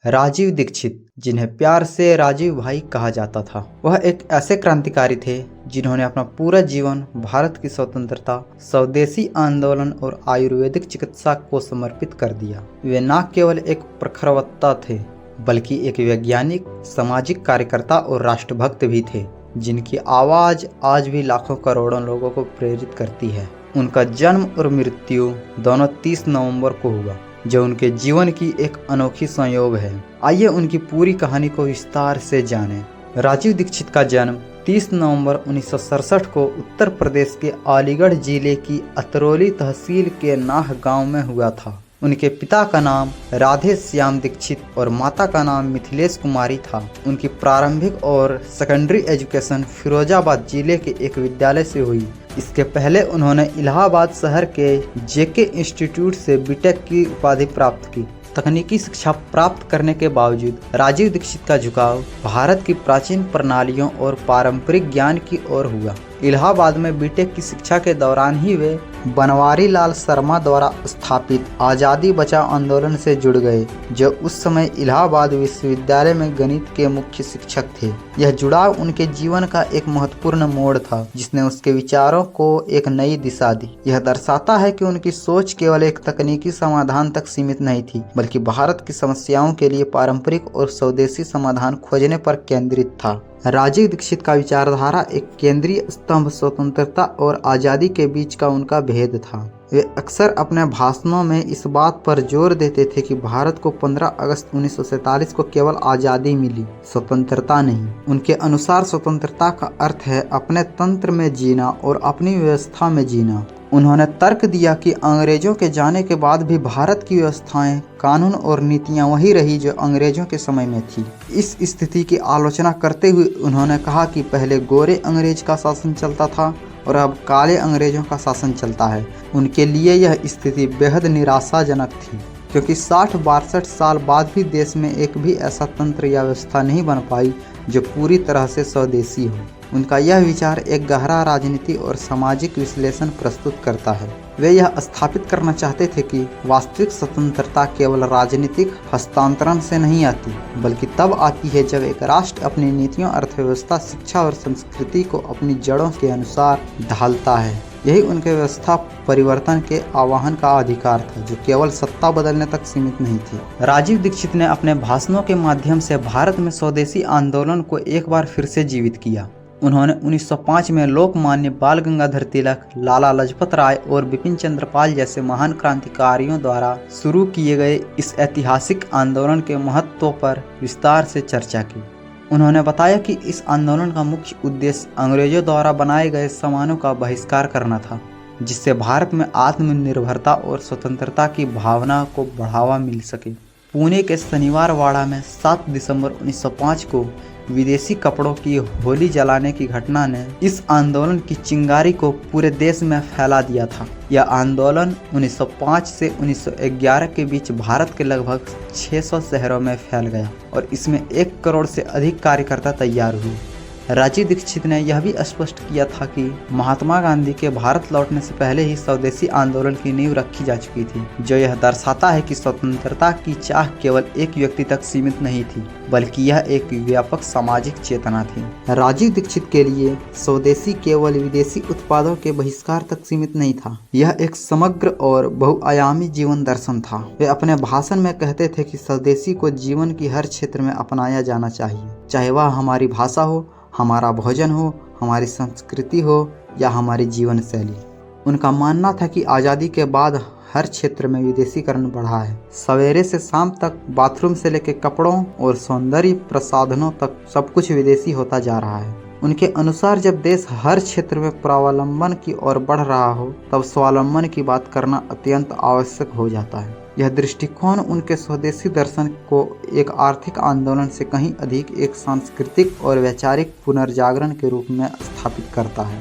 राजीव दीक्षित, जिन्हें प्यार से राजीव भाई कहा जाता था, वह एक ऐसे क्रांतिकारी थे जिन्होंने अपना पूरा जीवन भारत की स्वतंत्रता, स्वदेशी आंदोलन और आयुर्वेदिक चिकित्सा को समर्पित कर दिया। वे न केवल एक प्रखर वक्ता थे, बल्कि एक वैज्ञानिक, सामाजिक कार्यकर्ता और राष्ट्रभक्त भी थे, जिनकी आवाज़ आज भी लाखों करोड़ों लोगों को प्रेरित करती है। उनका जन्म और मृत्यु दोनों 30 नवंबर को हुआ, जो उनके जीवन की एक अनोखी संयोग है। आइए उनकी पूरी कहानी को विस्तार से जानें। राजीव दीक्षित का जन्म 30 नवंबर 1967 को उत्तर प्रदेश के अलीगढ़ जिले की अतरौली तहसील के नाह गांव में हुआ था। उनके पिता का नाम राधे श्याम दीक्षित और माता का नाम मिथिलेश कुमारी था। उनकी प्रारंभिक और सेकेंडरी एजुकेशन फिरोजाबाद जिले के एक विद्यालय से हुई। इसके पहले उन्होंने इलाहाबाद शहर के जेके इंस्टीट्यूट से बीटेक की उपाधि प्राप्त की। तकनीकी शिक्षा प्राप्त करने के बावजूद राजीव दीक्षित का झुकाव भारत की प्राचीन प्रणालियों और पारंपरिक ज्ञान की ओर हुआ। इलाहाबाद में बीटेक की शिक्षा के दौरान ही वे बनवारी लाल शर्मा द्वारा स्थापित आज़ादी बचाओ आंदोलन से जुड़ गए, जो उस समय इलाहाबाद विश्वविद्यालय में गणित के मुख्य शिक्षक थे। यह जुड़ाव उनके जीवन का एक महत्वपूर्ण मोड़ था, जिसने उसके विचारों को एक नई दिशा दी। यह दर्शाता है कि उनकी सोच केवल एक तकनीकी समाधान तक सीमित नहीं थी, बल्कि भारत की समस्याओं के लिए पारंपरिक और स्वदेशी समाधान खोजने पर केंद्रित था। राजीव दीक्षित का विचारधारा एक केंद्रीय स्तंभ स्वतंत्रता और आज़ादी के बीच का उनका भेद था। वे अक्सर अपने भाषणों में इस बात पर जोर देते थे कि भारत को 15 अगस्त 1947 को केवल आज़ादी मिली, स्वतंत्रता नहीं। उनके अनुसार स्वतंत्रता का अर्थ है अपने तंत्र में जीना और अपनी व्यवस्था में जीना। उन्होंने तर्क दिया कि अंग्रेजों के जाने के बाद भी भारत की व्यवस्थाएं, कानून और नीतियां वही रही जो अंग्रेजों के समय में थी। इस स्थिति की आलोचना करते हुए उन्होंने कहा कि पहले गोरे अंग्रेज का शासन चलता था और अब काले अंग्रेजों का शासन चलता है। उनके लिए यह स्थिति बेहद निराशाजनक थी, क्योंकि 60-62 साल बाद भी देश में एक भी ऐसा तंत्र या व्यवस्था नहीं बन पाई जो पूरी तरह से स्वदेशी हो। उनका यह विचार एक गहरा राजनीति और सामाजिक विश्लेषण प्रस्तुत करता है। वे यह स्थापित करना चाहते थे कि वास्तविक स्वतंत्रता केवल राजनीतिक हस्तांतरण से नहीं आती, बल्कि तब आती है जब एक राष्ट्र अपनी नीतियों, अर्थव्यवस्था, शिक्षा और संस्कृति को अपनी जड़ों के अनुसार ढालता है। यही उनके व्यवस्था परिवर्तन के आह्वान का अधिकार था, जो केवल सत्ता बदलने तक सीमित नहीं थी। राजीव दीक्षित ने अपने भाषणों के माध्यम से भारत में स्वदेशी आंदोलन को एक बार फिर से जीवित किया। उन्होंने 1905 में लोकमान्य बाल गंगाधर तिलक, लाला लाजपत राय और बिपिन चंद्र पाल जैसे महान क्रांतिकारियों द्वारा शुरू किए गए इस ऐतिहासिक आंदोलन के महत्व पर विस्तार से चर्चा की। उन्होंने बताया कि इस आंदोलन का मुख्य उद्देश्य अंग्रेजों द्वारा बनाए गए सामानों का बहिष्कार करना था, जिससे भारत में आत्मनिर्भरता और स्वतंत्रता की भावना को बढ़ावा मिल सके। पुणे के शनिवार वाड़ा में 7 दिसंबर 1905 को विदेशी कपड़ों की होली जलाने की घटना ने इस आंदोलन की चिंगारी को पूरे देश में फैला दिया था। यह आंदोलन 1905 से 1911 के बीच भारत के लगभग 600 शहरों में फैल गया और इसमें 1 करोड़ से अधिक कार्यकर्ता तैयार हुए। राजीव दीक्षित ने यह भी स्पष्ट किया था कि महात्मा गांधी के भारत लौटने से पहले ही स्वदेशी आंदोलन की नींव रखी जा चुकी थी, जो यह दर्शाता है कि स्वतंत्रता की चाह केवल एक व्यक्ति तक सीमित नहीं थी, बल्कि यह एक व्यापक सामाजिक चेतना थी। राजीव दीक्षित के लिए स्वदेशी केवल विदेशी उत्पादों के बहिष्कार तक सीमित नहीं था, यह एक समग्र और बहुआयामी जीवन दर्शन था। वे अपने भाषण में कहते थे कि स्वदेशी को जीवन की हर क्षेत्र में अपनाया जाना चाहिए, चाहे वह हमारी भाषा हो, हमारा भोजन हो, हमारी संस्कृति हो या हमारी जीवन शैली। उनका मानना था कि आज़ादी के बाद हर क्षेत्र में विदेशीकरण बढ़ा है। सवेरे से शाम तक बाथरूम से लेकर कपड़ों और सौंदर्य प्रसाधनों तक सब कुछ विदेशी होता जा रहा है। उनके अनुसार जब देश हर क्षेत्र में स्वावलंबन की ओर बढ़ रहा हो, तब स्वावलंबन की बात करना अत्यंत आवश्यक हो जाता है। यह दृष्टिकोण उनके स्वदेशी दर्शन को एक आर्थिक आंदोलन से कहीं अधिक एक सांस्कृतिक और वैचारिक पुनर्जागरण के रूप में स्थापित करता है।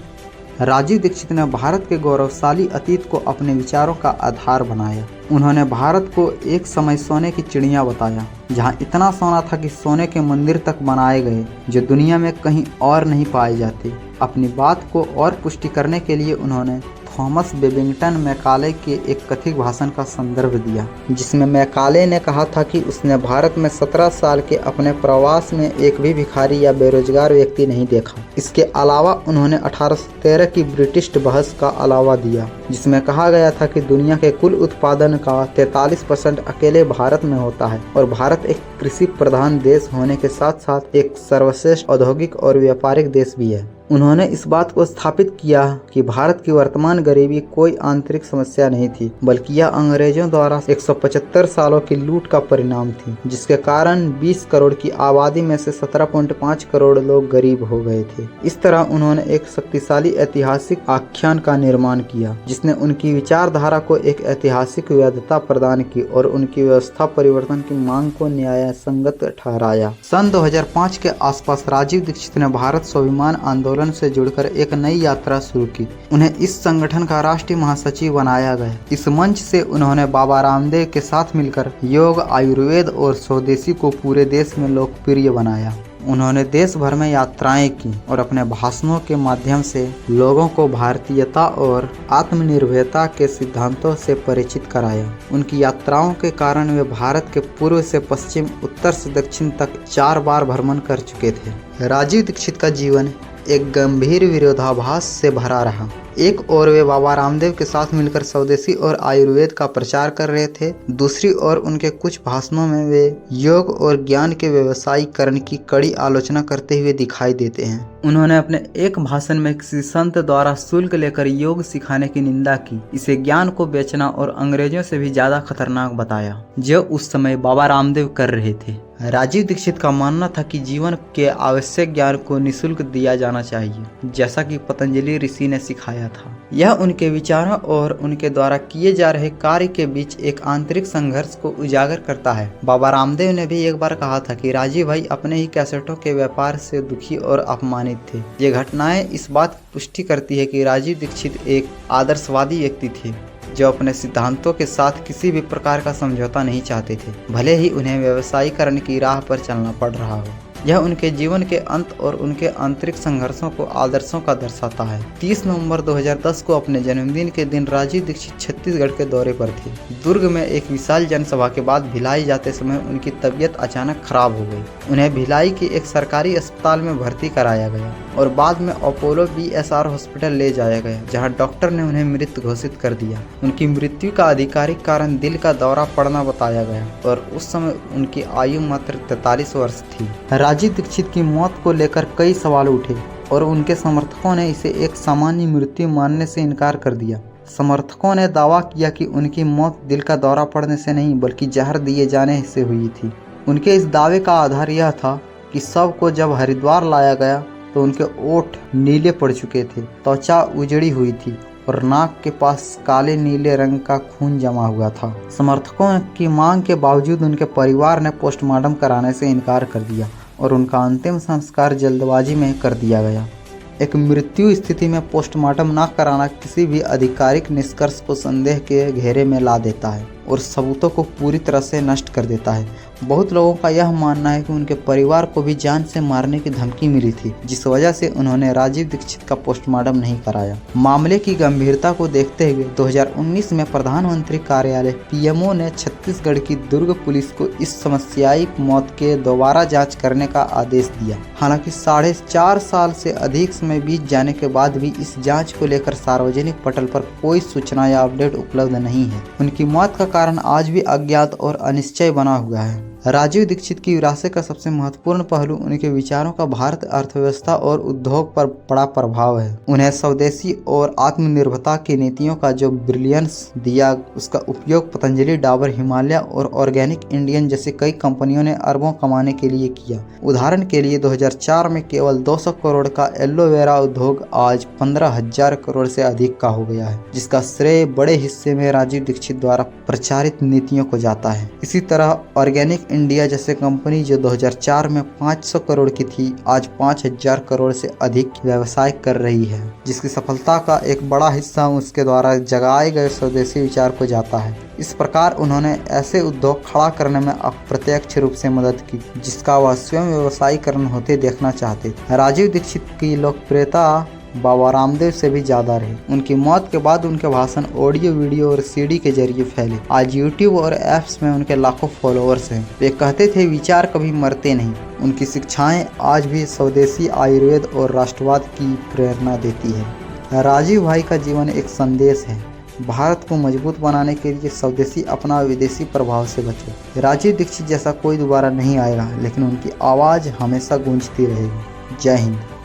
राजीव दीक्षित ने भारत के गौरवशाली अतीत को अपने विचारों का आधार बनाया। उन्होंने भारत को एक समय सोने की चिड़िया बताया, जहां इतना सोना था कि सोने के मंदिर तक बनाए गए, जो दुनिया में कहीं और नहीं पाए जाते। अपनी बात को और पुष्टि करने के लिए उन्होंने थॉमस बेबिंगटन मैकाले के एक कथित भाषण का संदर्भ दिया, जिसमें मैकाले ने कहा था कि उसने भारत में 17 साल के अपने प्रवास में एक भी भिखारी या बेरोजगार व्यक्ति नहीं देखा। इसके अलावा उन्होंने 1813 की ब्रिटिश बहस का अलावा दिया, जिसमें कहा गया था कि दुनिया के कुल उत्पादन का 43% अकेले भारत में होता है और भारत एक कृषि प्रधान देश होने के साथ साथ एक सर्वश्रेष्ठ औद्योगिक और व्यापारिक देश भी है। उन्होंने इस बात को स्थापित किया कि भारत की वर्तमान गरीबी कोई आंतरिक समस्या नहीं थी, बल्कि यह अंग्रेजों द्वारा 175 सालों की लूट का परिणाम थी, जिसके कारण 20 करोड़ की आबादी में से 17.5 करोड़ लोग गरीब हो गए थे। इस तरह उन्होंने एक शक्तिशाली ऐतिहासिक आख्यान का निर्माण किया, जिसने उनकी विचारधारा को एक ऐतिहासिक वैधता प्रदान की और उनकी व्यवस्था परिवर्तन की मांग को न्याय संगत ठहराया। सन 2005 के आसपास राजीव दीक्षित ने भारत स्वाभिमान आंदोलन से जुड़कर एक नई यात्रा शुरू की। उन्हें इस संगठन का राष्ट्रीय महासचिव बनाया गया। इस मंच से उन्होंने बाबा रामदेव के साथ मिलकर योग, आयुर्वेद और स्वदेशी को पूरे देश में लोकप्रिय बनाया। उन्होंने देश भर में यात्राएं की और अपने भाषणों के माध्यम से लोगों को भारतीयता और आत्मनिर्भरता के सिद्धांतों से परिचित कराया। उनकी यात्राओं के कारण वे भारत के पूर्व से पश्चिम, उत्तर से दक्षिण तक 4 बार भ्रमण कर चुके थे। राजीव दीक्षित का जीवन एक गंभीर विरोधाभास से भरा रहा। एक ओर वे बाबा रामदेव के साथ मिलकर स्वदेशी और आयुर्वेद का प्रचार कर रहे थे, दूसरी ओर उनके कुछ भाषणों में वे योग और ज्ञान के व्यवसायीकरण की कड़ी आलोचना करते हुए दिखाई देते हैं। उन्होंने अपने एक भाषण में किसी संत द्वारा शुल्क लेकर योग सिखाने की निंदा की, इसे ज्ञान को बेचना और अंग्रेजों से भी ज्यादा खतरनाक बताया, जो उस समय बाबा रामदेव कर रहे थे। राजीव दीक्षित का मानना था कि जीवन के आवश्यक ज्ञान को निःशुल्क दिया जाना चाहिए, जैसा कि पतंजलि ऋषि ने सिखाया था। यह उनके विचारों और उनके द्वारा किए जा रहे कार्य के बीच एक आंतरिक संघर्ष को उजागर करता है। बाबा रामदेव ने भी एक बार कहा था कि राजीव भाई अपने ही कैसेटों के व्यापार से दुखी और अपमानित थे। ये घटनाएं इस बात की पुष्टि करती है कि राजीव दीक्षित एक आदर्शवादी व्यक्ति थे, जो अपने सिद्धांतों के साथ किसी भी प्रकार का समझौता नहीं चाहते थे, भले ही उन्हें व्यवसायीकरण की राह पर चलना पड़ रहा हो। यह उनके जीवन के अंत और उनके आंतरिक संघर्षों को आदर्शों का दर्शाता है। 30 नवंबर 2010 को अपने जन्मदिन के दिन राजीव दीक्षित छत्तीसगढ़ के दौरे पर थे। दुर्ग में एक विशाल जनसभा के बाद भिलाई जाते समय उनकी तबीयत अचानक खराब हो गई। उन्हें भिलाई के एक सरकारी अस्पताल में भर्ती कराया गया और बाद में अपोलो BSR हॉस्पिटल ले जाया गया, जहाँ डॉक्टर ने उन्हें मृत घोषित कर दिया। उनकी मृत्यु का आधिकारिक कारण दिल का दौरा पड़ना बताया गया और उस समय उनकी आयु मात्र 43 वर्ष थी। राजीव दीक्षित की मौत को लेकर कई सवाल उठे और उनके समर्थकों ने इसे एक सामान्य मृत्यु मानने से इनकार कर दिया। समर्थकों ने दावा किया कि उनकी मौत दिल का दौरा पड़ने से नहीं, बल्कि जहर दिए जाने से हुई थी। उनके इस दावे का आधार यह था कि शव को जब हरिद्वार लाया गया तो उनके ओठ नीले पड़ चुके थे, त्वचा उजड़ी हुई थी और नाक के पास काले नीले रंग का खून जमा हुआ था। समर्थकों की मांग के बावजूद उनके परिवार ने पोस्टमार्टम कराने से इनकार कर दिया और उनका अंतिम संस्कार जल्दबाजी में कर दिया गया। एक मृत्यु स्थिति में पोस्टमार्टम न कराना किसी भी आधिकारिक निष्कर्ष को संदेह के घेरे में ला देता है और सबूतों को पूरी तरह से नष्ट कर देता है। बहुत लोगों का यह मानना है कि उनके परिवार को भी जान से मारने की धमकी मिली थी, जिस वजह से उन्होंने राजीव दीक्षित का पोस्टमार्टम नहीं कराया। मामले की गंभीरता को देखते हुए 2019 में प्रधानमंत्री कार्यालय PMO ने छत्तीसगढ़ की दुर्ग पुलिस को इस समस्याई मौत के दोबारा जांच करने का आदेश दिया। हालांकि 4.5 साल से अधिक समय बीत जाने के बाद भी इस जाँच को लेकर सार्वजनिक पटल पर कोई सूचना या अपडेट उपलब्ध नहीं है। उनकी मौत का कारण आज भी अज्ञात और अनिश्चय बना हुआ है। राजीव दीक्षित की विरासत का सबसे महत्वपूर्ण पहलू उनके विचारों का भारत अर्थव्यवस्था और उद्योग पर बड़ा प्रभाव है। उन्हें स्वदेशी और आत्मनिर्भरता की नीतियों का जो ब्रिलियंस दिया, उसका उपयोग पतंजलि, डाबर, हिमालय और ऑर्गेनिक इंडियन जैसी कई कंपनियों ने अरबों कमाने के लिए किया। उदाहरण के लिए 2004 में केवल 200 करोड़ का एलोवेरा उद्योग आज 15,000 करोड़ से अधिक का हो गया है, जिसका श्रेय बड़े हिस्से में राजीव दीक्षित द्वारा प्रचारित नीतियों को जाता है। इसी तरह ऑर्गेनिक इंडिया जैसे कंपनी जो 2004 में 500 करोड़ की थी, आज 5,000 करोड़ से अधिक व्यवसाय कर रही है, जिसकी सफलता का एक बड़ा हिस्सा उसके द्वारा जगाए गए स्वदेशी विचार को जाता है। इस प्रकार उन्होंने ऐसे उद्योग खड़ा करने में अप्रत्यक्ष रूप से मदद की, जिसका वह स्वयं व्यवसायीकरण होते देखना चाहते थे। राजीव दीक्षित की लोकप्रियता बाबा रामदेव से भी ज्यादा रहे। उनकी मौत के बाद उनके भाषण ऑडियो, वीडियो और सीडी के जरिए फैले। आज यूट्यूब और ऐप्स में उनके लाखों फॉलोअर्स हैं। वे कहते थे, विचार कभी मरते नहीं। उनकी शिक्षाएं आज भी स्वदेशी आयुर्वेद और राष्ट्रवाद की प्रेरणा देती है। राजीव भाई का जीवन एक संदेश है। भारत को मजबूत बनाने के लिए स्वदेशी अपना, विदेशी प्रभाव से बचो। राजीव दीक्षित जैसा कोई दोबारा नहीं आएगा, लेकिन उनकी आवाज़ हमेशा गूंजती रहेगी। जय हिंद।